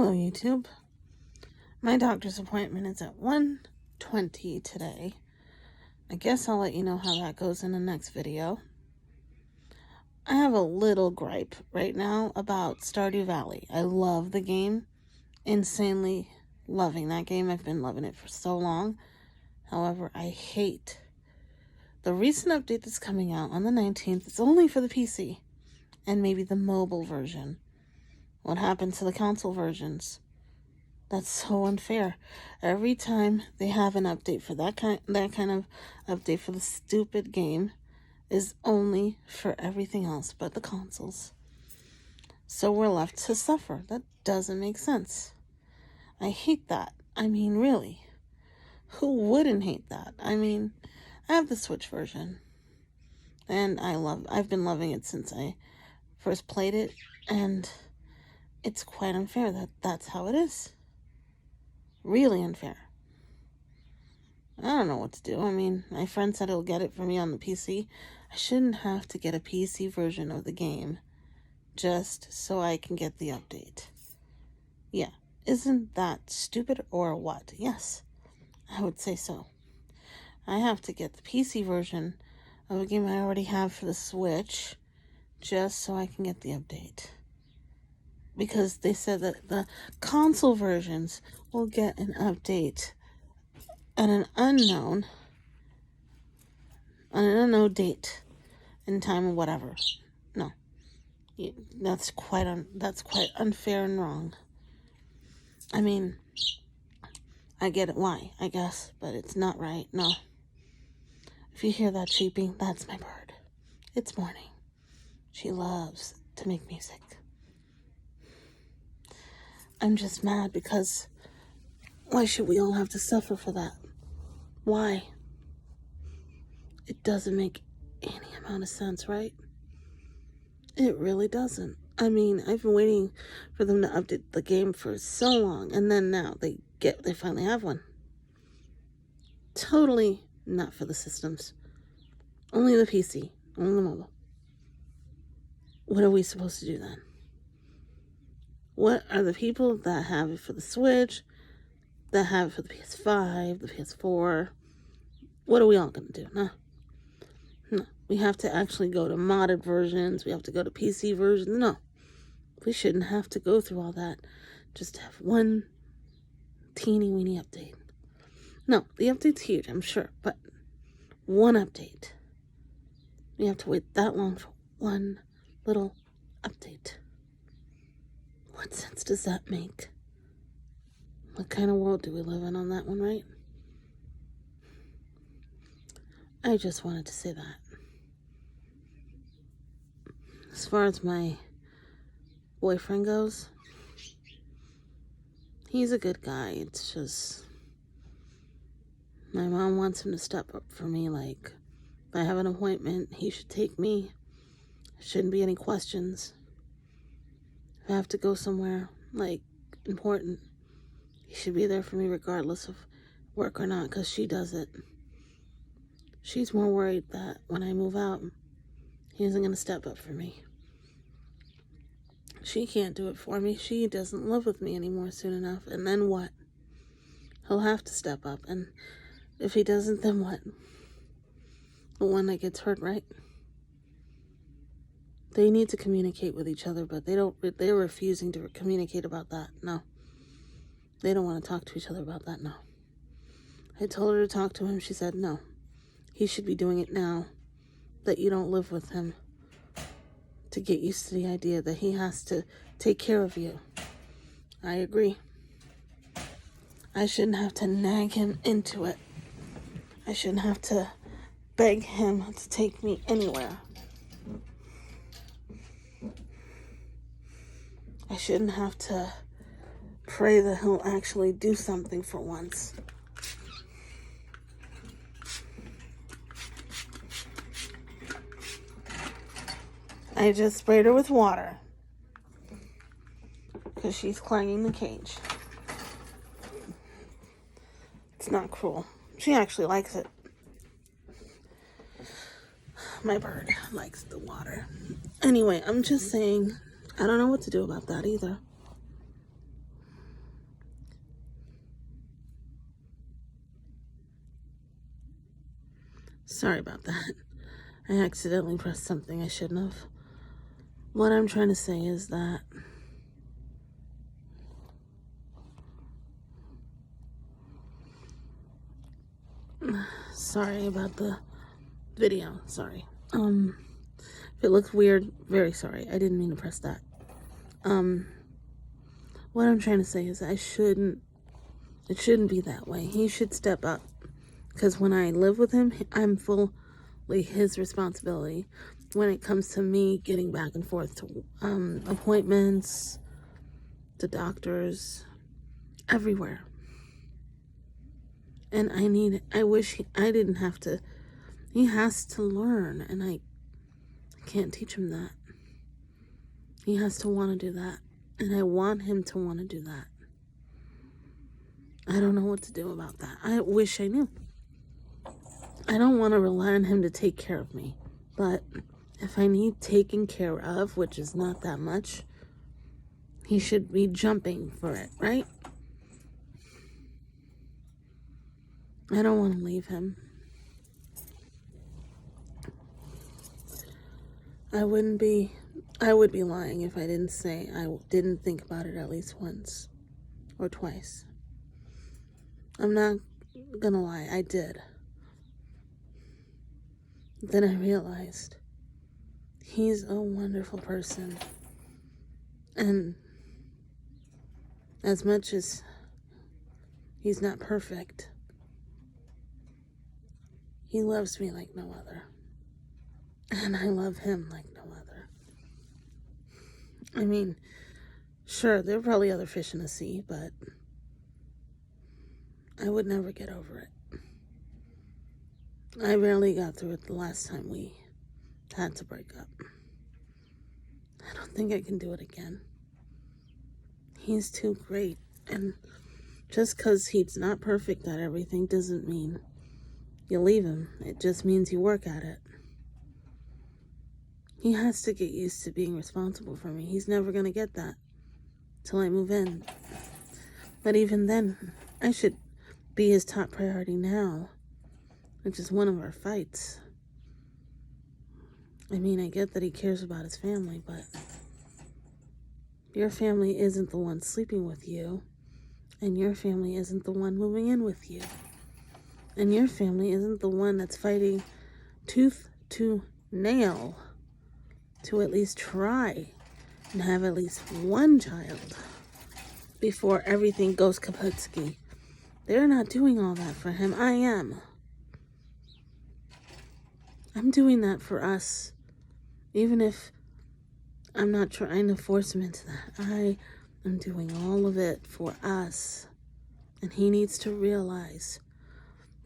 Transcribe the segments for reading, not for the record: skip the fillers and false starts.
Hello, YouTube. My doctor's appointment is at 1:20 today. I guess I'll let you know how that goes in the next video. I have a little gripe right now about Stardew Valley. I love the game. Insanely loving that game. I've been loving it for so long. However, I hate the recent update that's coming out on the 19th. It's only for the PC and maybe the mobile version. What happened to the console versions? That's so unfair. Every time they have an update for that kind of update for the stupid game is only for everything else but the consoles. So we're left to suffer. That doesn't make sense. I hate that. I mean, really. Who wouldn't hate that? I mean, I have the Switch version. And I've been loving it since I first played it, and it's quite unfair that that's how it is. Really unfair. I don't know what to do. I mean, my friend said he'll get it for me on the PC. I shouldn't have to get a PC version of the game just so I can get the update. Yeah, isn't that stupid or what? Yes, I would say so. I have to get the PC version of a game I already have for the Switch just so I can get the update. Because they said that the console versions will get an update at an unknown date and time or whatever. No, that's quite unfair and wrong. I mean, I get it why, I guess, but it's not right. No. If you hear that cheeping, that's my bird. It's morning. She loves to make music. I'm just mad because why should we all have to suffer for that? Why? It doesn't make any amount of sense, right? It really doesn't. I mean, I've been waiting for them to update the game for so long, and then now they finally have one. Totally not for the systems. Only the PC, only the mobile. What are we supposed to do then? What are the people that have it for the Switch, that have it for the PS5, the PS4? What are we all going to do? No. We have to actually go to modded versions. We have to go to PC versions. No. We shouldn't have to go through all that just to have one teeny weeny update. No, the update's huge, I'm sure, but one update. We have to wait that long for one little update. What sense does that make? What kind of world do we live in on that one, right? I just wanted to say that. As far as my boyfriend goes, he's a good guy. It's just my mom wants him to step up for me. Like, if I have an appointment, he should take me. There shouldn't be any questions. If I have to go somewhere, like, important, he should be there for me regardless of work or not, because she does it. She's more worried that when I move out, he isn't going to step up for me. She can't do it for me. She doesn't live with me anymore soon enough. And then what? He'll have to step up. And if he doesn't, then what? The one that gets hurt, right? They need to communicate with each other, but they're refusing to communicate about that. No. They don't want to talk to each other about that. No. I told her to talk to him. She said no. He should be doing it now that you don't live with him, to get used to the idea that he has to take care of you. I agree. I shouldn't have to nag him into it. I shouldn't have to beg him to take me anywhere. I shouldn't have to pray that he'll actually do something for once. I just sprayed her with water because she's clogging the cage. It's not cruel. She actually likes it. My bird likes the water. Anyway, I'm just saying, I don't know what to do about that either. Sorry about that. I accidentally pressed something I shouldn't have. What I'm trying to say is that sorry about the video. Sorry. If it looks weird, very sorry. I didn't mean to press that. What I'm trying to say is it shouldn't be that way. He should step up. Because when I live with him, I'm fully his responsibility when it comes to me getting back and forth to appointments, to doctors, everywhere. And I wish I didn't have to. He has to learn, and I can't teach him that. He has to want to do that, and I want him to want to do that. I don't know what to do about that. I wish I knew. I don't want to rely on him to take care of me, but if I need taken care of, which is not that much, he should be jumping for it, right? I don't want to leave him. I would be lying if I didn't say I didn't think about it at least once or twice. I'm not gonna lie, I did. Then I realized he's a wonderful person. And as much as he's not perfect, he loves me like no other. And I love him like no other. I mean, sure, there are probably other fish in the sea, but I would never get over it. I barely got through it the last time we had to break up. I don't think I can do it again. He's too great. And just because he's not perfect at everything doesn't mean you leave him. It just means you work at it. He has to get used to being responsible for me. He's never going to get that till I move in. But even then, I should be his top priority now, which is one of our fights. I mean, I get that he cares about his family, but your family isn't the one sleeping with you, and your family isn't the one moving in with you, and your family isn't the one that's fighting tooth to nail to at least try and have at least one child before everything goes kaputski. They're not doing all that for him. I am. I'm doing that for us. Even if I'm not trying to force him into that. I am doing all of it for us. And he needs to realize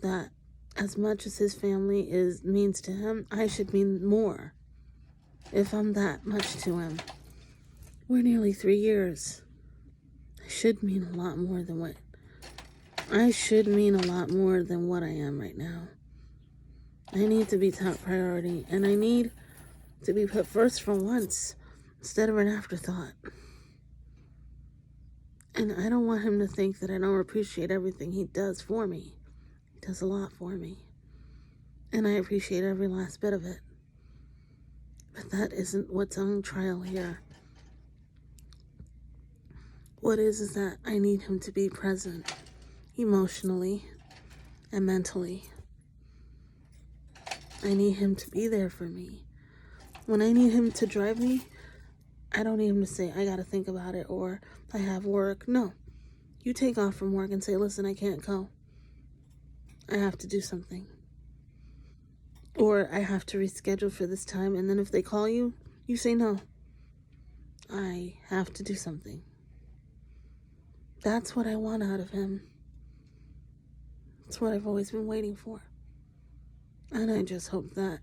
that as much as his family means to him, I should mean more. If I'm that much to him. We're nearly 3 years. I should mean a lot more than what I am right now. I need to be top priority, and I need to be put first for once instead of an afterthought. And I don't want him to think that I don't appreciate everything he does for me. He does a lot for me. And I appreciate every last bit of it. But that isn't what's on trial here. What is that I need him to be present emotionally and mentally. I need him to be there for me. When I need him to drive me, I don't need him to say, I gotta think about it, or I have work. No. You take off from work and say, listen, I can't go. I have to do something. Or I have to reschedule for this time, and then if they call you, you say no. I have to do something. That's what I want out of him. That's what I've always been waiting for. And I just hope that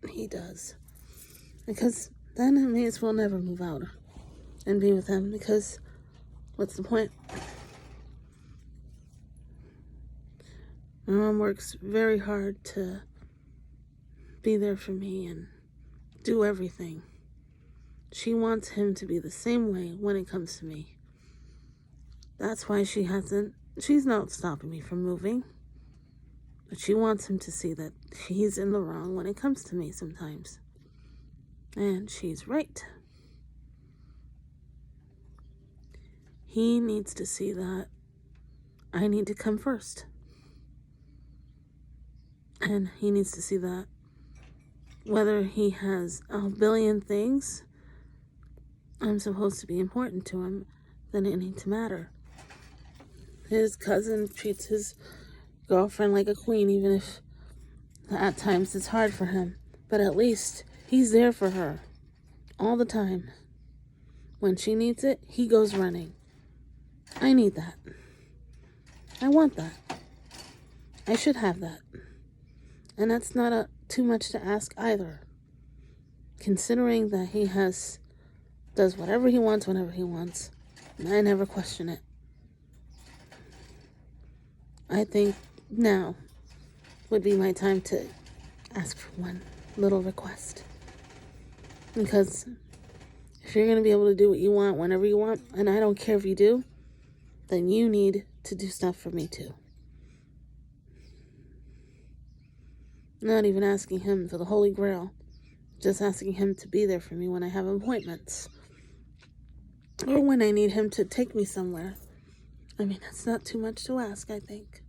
he does. Because then I may as well never move out and be with him, because what's the point? My mom works very hard to be there for me and do everything. She wants him to be the same way when it comes to me. That's why she's not stopping me from moving. But she wants him to see that he's in the wrong when it comes to me sometimes. And she's right. He needs to see that I need to come first. And he needs to see that whether he has a billion things I'm supposed to be important to him, then it needs to matter. His cousin treats his girlfriend like a queen, even if at times it's hard for him. But at least he's there for her all the time. When she needs it, he goes running. I need that. I want that. I should have that. And that's not too much to ask either. Considering that he does whatever he wants whenever he wants. And I never question it. I think now would be my time to ask for one little request. Because if you're going to be able to do what you want whenever you want, and I don't care if you do, then you need to do stuff for me too. Not even asking him for the Holy Grail. Just asking him to be there for me when I have appointments. Or when I need him to take me somewhere. I mean, that's not too much to ask, I think.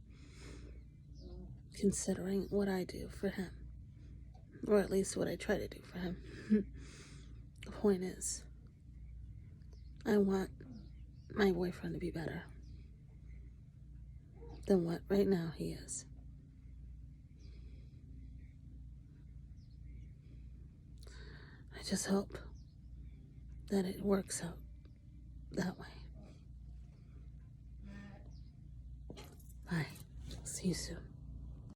Considering what I do for him. Or at least what I try to do for him. The point is, I want my boyfriend to be better than what right now he is. I just hope that it works out that way. Bye. See you soon.